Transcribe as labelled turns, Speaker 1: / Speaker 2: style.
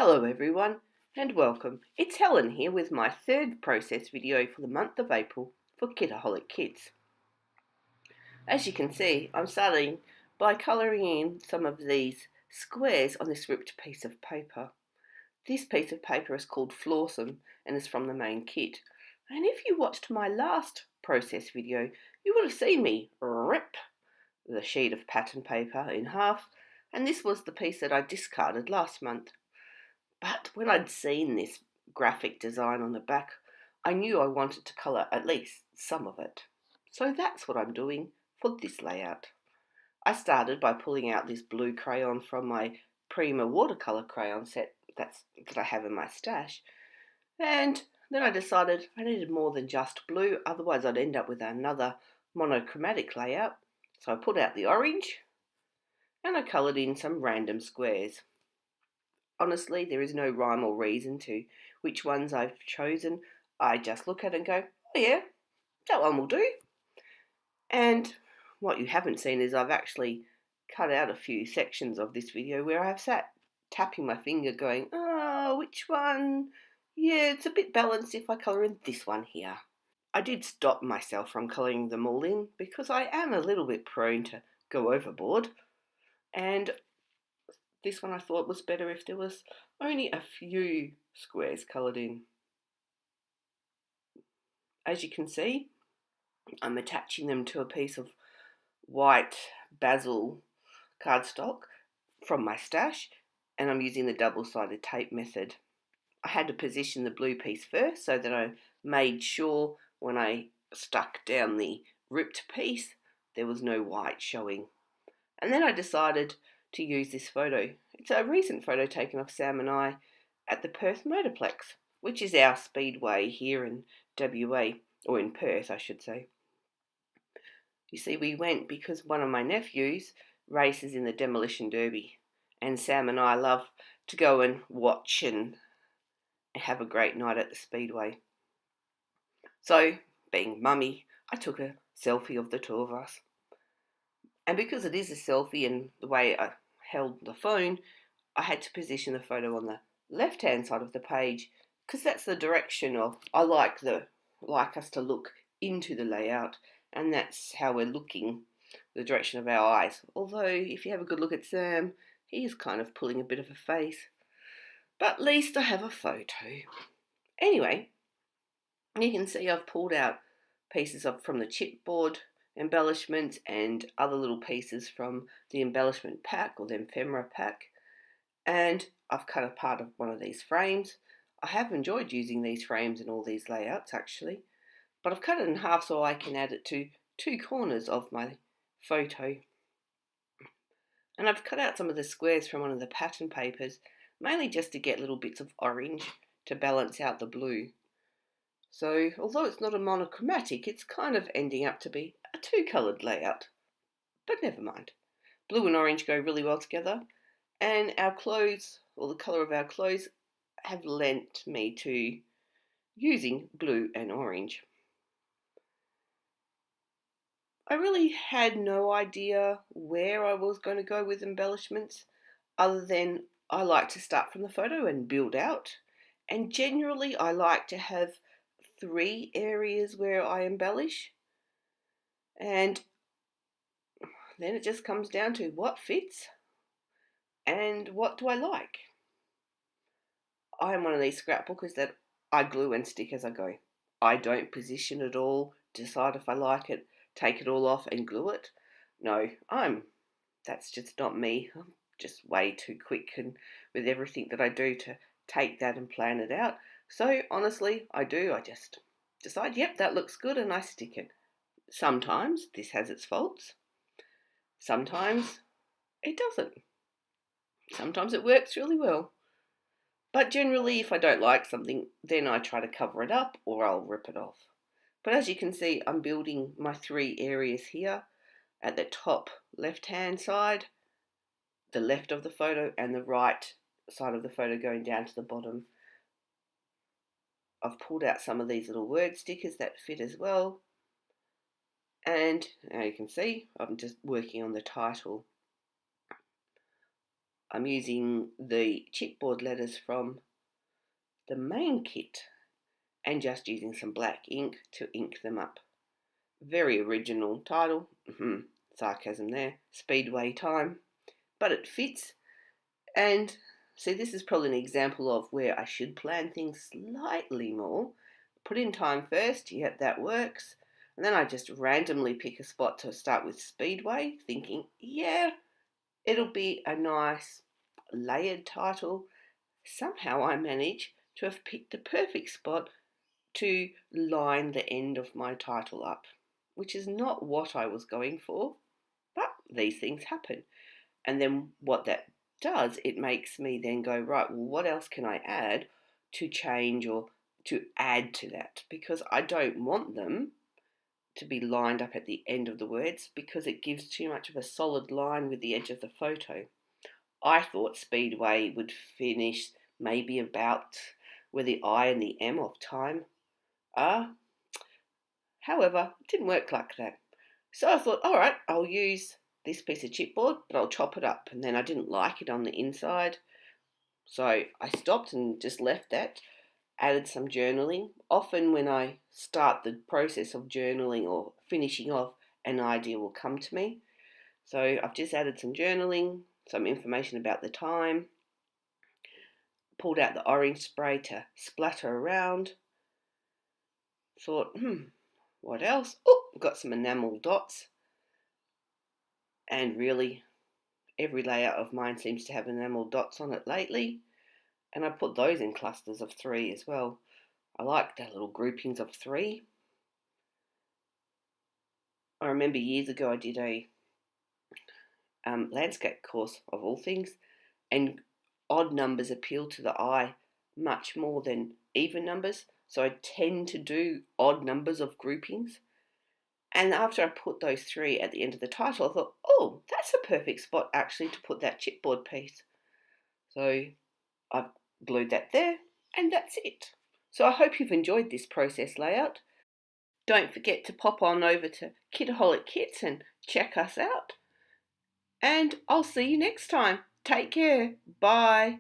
Speaker 1: Hello everyone and welcome. It's Helen here with my third process video for the month of April for Kitaholic Kids. As you can see, I'm starting by colouring in some of these squares on this ripped piece of paper. This piece of paper is called Flawsome and is from the main kit. And if you watched my last process video, you would have seen me rip the sheet of pattern paper in half, and this was the piece that I discarded last month. But when I'd seen this graphic design on the back, I knew I wanted to colour at least some of it. So that's what I'm doing for this layout. I started by pulling out this blue crayon from my Prima watercolour crayon set that I have in my stash. And then I decided I needed more than just blue, otherwise I'd end up with another monochromatic layout. So I pulled out the orange and I coloured in some random squares. Honestly, there is no rhyme or reason to which ones I've chosen. I just look at it and go, oh yeah, that one will do. And what you haven't seen is I've actually cut out a few sections of this video where I've sat tapping my finger going, oh, which one? Yeah, it's a bit balanced if I colour in this one here. I did stop myself from colouring them all in because I am a little bit prone to go overboard. And this one I thought was better if there was only a few squares coloured in. As you can see, I'm attaching them to a piece of white basil cardstock from my stash, and I'm using the double-sided tape method. I had to position the blue piece first so that I made sure when I stuck down the ripped piece there was no white showing. And then I decided to use this photo. It's a recent photo taken of Sam and I at the Perth Motorplex, which is our Speedway here in WA, or in Perth I should say. You see, we went because one of my nephews races in the Demolition Derby, and Sam and I love to go and watch and have a great night at the Speedway. So, being mummy, I took a selfie of the two of us. And because it is a selfie and the way I held the phone, I had to position the photo on the left-hand side of the page because that's the direction of I like us to look into the layout, and that's how we're looking, the direction of our eyes. Although if you have a good look at Sam, he is kind of pulling a bit of a face. But at least I have a photo. Anyway, you can see I've pulled out pieces from the chipboard embellishments and other little pieces from the embellishment pack or the ephemera pack, and I've cut a part of one of these frames. I have enjoyed using these frames in all these layouts actually, but I've cut it in half so I can add it to two corners of my photo. And I've cut out some of the squares from one of the pattern papers, mainly just to get little bits of orange to balance out the blue. So, although it's not a monochromatic, it's kind of ending up to be a two-coloured layout. But never mind. Blue and orange go really well together, and our clothes, or the colour of our clothes, have lent me to using blue and orange. I really had no idea where I was going to go with embellishments, other than I like to start from the photo and build out, and generally I like to have 3 areas where I embellish, and then it just comes down to what fits and what do I like. I am one of these scrapbookers that I glue and stick as I go. I don't position it all, decide if I like it, take it all off and glue it. No, that's just not me. I'm just way too quick and with everything that I do to take that and plan it out. So honestly, I just decide, yep, that looks good, and I stick it. Sometimes this has its faults. Sometimes it doesn't. Sometimes it works really well. But generally, if I don't like something, then I try to cover it up or I'll rip it off. But as you can see, I'm building my 3 areas here at the top left-hand side, the left of the photo, and the right side of the photo going down to the bottom. I've pulled out some of these little word stickers that fit as well. And now you can see I'm just working on the title. I'm using the chipboard letters from the main kit and just using some black ink to ink them up. Very original title, sarcasm there, Speedway time, but it fits. And see, this is probably an example of where I should plan things slightly more. Put in time first, yeah, that works. And then I just randomly pick a spot to start with Speedway, thinking, yeah, it'll be a nice layered title. Somehow I manage to have picked the perfect spot to line the end of my title up, which is not what I was going for, but these things happen. And then what that does, it makes me then go, right, well, what else can I add to change or to add to that? Because I don't want them to be lined up at the end of the words because it gives too much of a solid line with the edge of the photo. I thought Speedway would finish maybe about where the I and the M of time are. However, it didn't work like that. So I thought, all right, I'll use this piece of chipboard, but I'll chop it up. And then I didn't like it on the inside. So I stopped and just left that, added some journaling. Often when I start the process of journaling or finishing off, an idea will come to me. So I've just added some journaling, some information about the time, pulled out the orange spray to splatter around. Thought, what else? Oh, got some enamel dots. And really, every layout of mine seems to have enamel dots on it lately. And I put those in clusters of 3 as well. I like the little groupings of 3. I remember years ago I did a landscape course of all things, and odd numbers appeal to the eye much more than even numbers. So I tend to do odd numbers of groupings. And after I put those 3 at the end of the title, I thought, oh, that's a perfect spot actually to put that chipboard piece. So I've glued that there, and that's it. So I hope you've enjoyed this process layout. Don't forget to pop on over to Kitaholic Kits and check us out. And I'll see you next time. Take care. Bye.